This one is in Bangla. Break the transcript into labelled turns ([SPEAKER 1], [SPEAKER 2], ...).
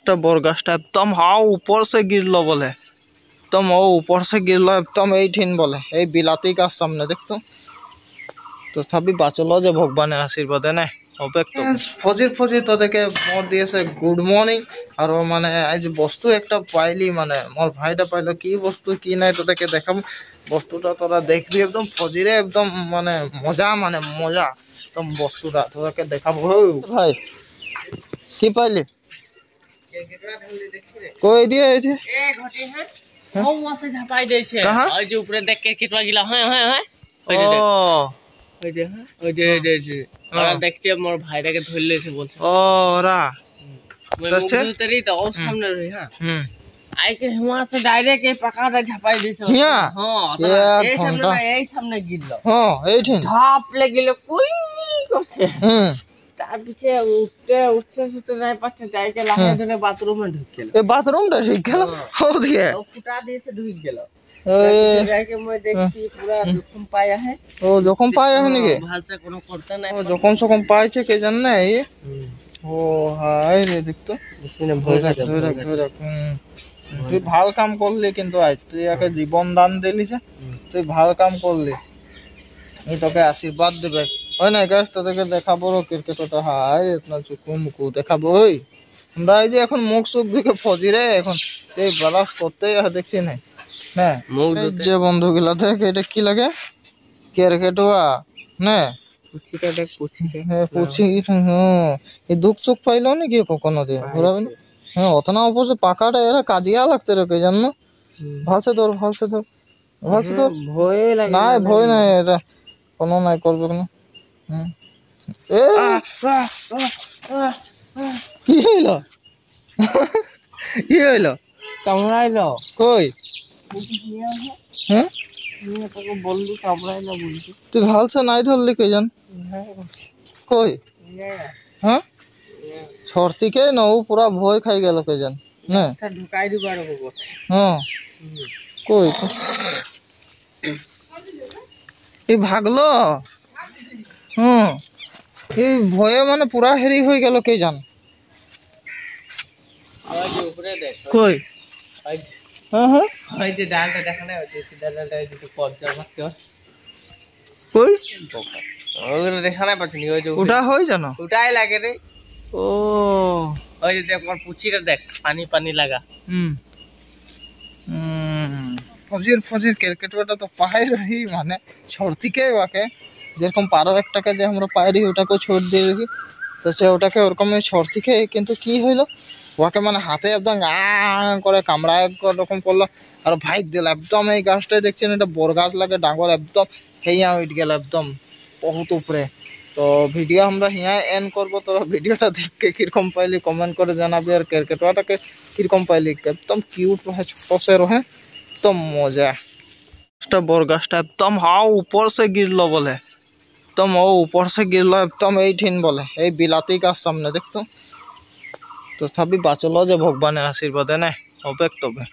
[SPEAKER 1] बर गाछटा एकदम हाँ ऊपर से गिरलो बोले एकदम ओ ऊपर से गिरलो एकदम এইঠিন बोले এই বিলাতি গাছ সামনে দেখতো তথাপি বাঁচলো যে ভগবানের আশীর্বাদে না হবে তো ফজির ফজির তোদেরকে মোর দিয়েছে গুড মর্নিং আর মানে আজ বস্তু একটা পাইলি মানে মোর ভাইটা পাইলো কি বস্তু কি নাই তোদেরকে দেখাম বস্তুটা তোরা দেখবি একদম ফজিরে একদম মানে মজা একদম বস্তুটা তোদেরকে দেখাবো ভাই কি পাইলি কই দিয়ে আছে
[SPEAKER 2] এ ঘটি হ্যাঁ ও মাছে ঝাপাই দিয়েছে ওই যে উপরে দেখ কে কিতবা গিলা হ্যাঁ হ্যাঁ হ্যাঁ ওই যে দেখ ওই যে হ্যাঁ ওই যে ওরা দেখছে মোর ভাইটাকে ধরে লেছে বলছে ও
[SPEAKER 1] ওরা
[SPEAKER 2] তো তেরি তো ও সামনে রই হ্যাঁ আইকে হিমার से ডাইরেক্ট এই পাকাটা ঝাপাই দিয়েছে
[SPEAKER 1] হ্যাঁ
[SPEAKER 2] এই সামনে গিললো
[SPEAKER 1] হ্যাঁ এইঠিন
[SPEAKER 2] ধাপ লেগেলে কই করছে তার পিছে উঠছে নাই পাচ্ছে ডাইরেক্ট লাগাই ধরে বাথরুমে ঢুকে গেল
[SPEAKER 1] এই বাথরুমটা ঠিক গেল ও দিয়ে
[SPEAKER 2] ও ফুটা দিয়েছে ঢুকে গেল जाके मैं देखती पूरा जोखम पाया है
[SPEAKER 1] ओ जोखम पाया है नहीं
[SPEAKER 2] भालसा कोनो करता नहीं
[SPEAKER 1] ओ जोखम सोखम पाए छे के जान ना ये ओ हाय रे देख तो
[SPEAKER 2] इसने भय
[SPEAKER 1] ধরে তুই ভাল কাম করলি কিন্তু আজ তুই একে জীবন দান দিলি যে তুই ভাল কাম করলি এই তোকে আশীর্বাদ দেবে ওই না গাছ তোকে দেখাবো ক্রিকেটটা হায় রে ইতনা চুকুমুকু দেখাবো ওই আমরা এই যে এখন মুখ সুখ দিকে ফজিরে এখন এই ব্রাশ করতে দেখছি না না যে বন্ধুগুলা থেকে এটা কি লাগে ক্রিকেটওয়া না
[SPEAKER 2] পুছিটা দেখ পুছিটা
[SPEAKER 1] হ্যাঁ পুছি হ্যাঁ এই দুঃখ সুখ পাইলো না কি কখনো দিয়ে ঘোরাবে না হ্যাঁ অতনা উপর से পাকাটা এরা কাজিয়া লাগতে রে জানো ভালসে ধর
[SPEAKER 2] ভয় লাগে
[SPEAKER 1] না ভয় নাই এটা কোনো নাই করবে না এ কি হইলো
[SPEAKER 2] কামড়াইলো
[SPEAKER 1] কই হ্যাঁ
[SPEAKER 2] তোকে বললি কামড়াইলো বলছি
[SPEAKER 1] তুই ভালসে নাই ধরলি কে জান কই হ্যাঁ ছড়তিকে না ও পুরা ভয় খাই গেল কে জান না
[SPEAKER 2] আচ্ছা ঢুকাই দিবার হবে
[SPEAKER 1] হ্যাঁ কই এই ভাগলো এই ভয়ে মানে পুরা হেরি হয়ে গেল কে জান
[SPEAKER 2] আবার যে উপরে দেখ
[SPEAKER 1] কই হ্যাঁ
[SPEAKER 2] ওই যে ডালটা দেখা না ওই যে সিধা ডালটা এই যে পর্দা ভাগতে
[SPEAKER 1] কই
[SPEAKER 2] ওগুলো দেখা না পাচ্ছি ওই যে
[SPEAKER 1] ওটা হয় জানো
[SPEAKER 2] ওটাই লাগে রে
[SPEAKER 1] ও
[SPEAKER 2] ওই যে দেখ আমার পুচিটা দেখ পানি পানি লাগা
[SPEAKER 1] ফজির ক্রিকেটটা তো পায়ে রহি মানে ছড়তিকে ওকে যেরকম পারো একটাকে যে আমরা পায়ে রহি ওটাকেও ছোট দিয়ে রাখি তো সে ওটাকে ওরকম ছড়তিকে কিন্তু কি হইলো ওকে মানে হাতে একদম করে কামড়ায় রকম করলো আর ভাইক দিল একদম এই গাছটাই দেখছেন এটা বড় গাছ লাগে ডাঙর একদম হেয়া উঠ গেল একদম বহুত উপরে তো ভিডিও আমরা হিয়া এন্ড করবো তো ভিডিওটা দেখে কিরকম পাইলি কমেন্ট করে জানাবি আর ক্রিকেটটাকে কিরকম পাইলি একদম কিউট রহে ছোট সে রহে एकदम मजा बर गाछटा एकदम हाँ ऊपर से गिरलो बोले एकदम ओ ऊपर से गिरलो एकदम এইঠিন बोले এই বিলাতি গাছ সামনে দেখতো তথাপি বাঁচলো যে ভগবানের আশীর্বাদে না হবে তবে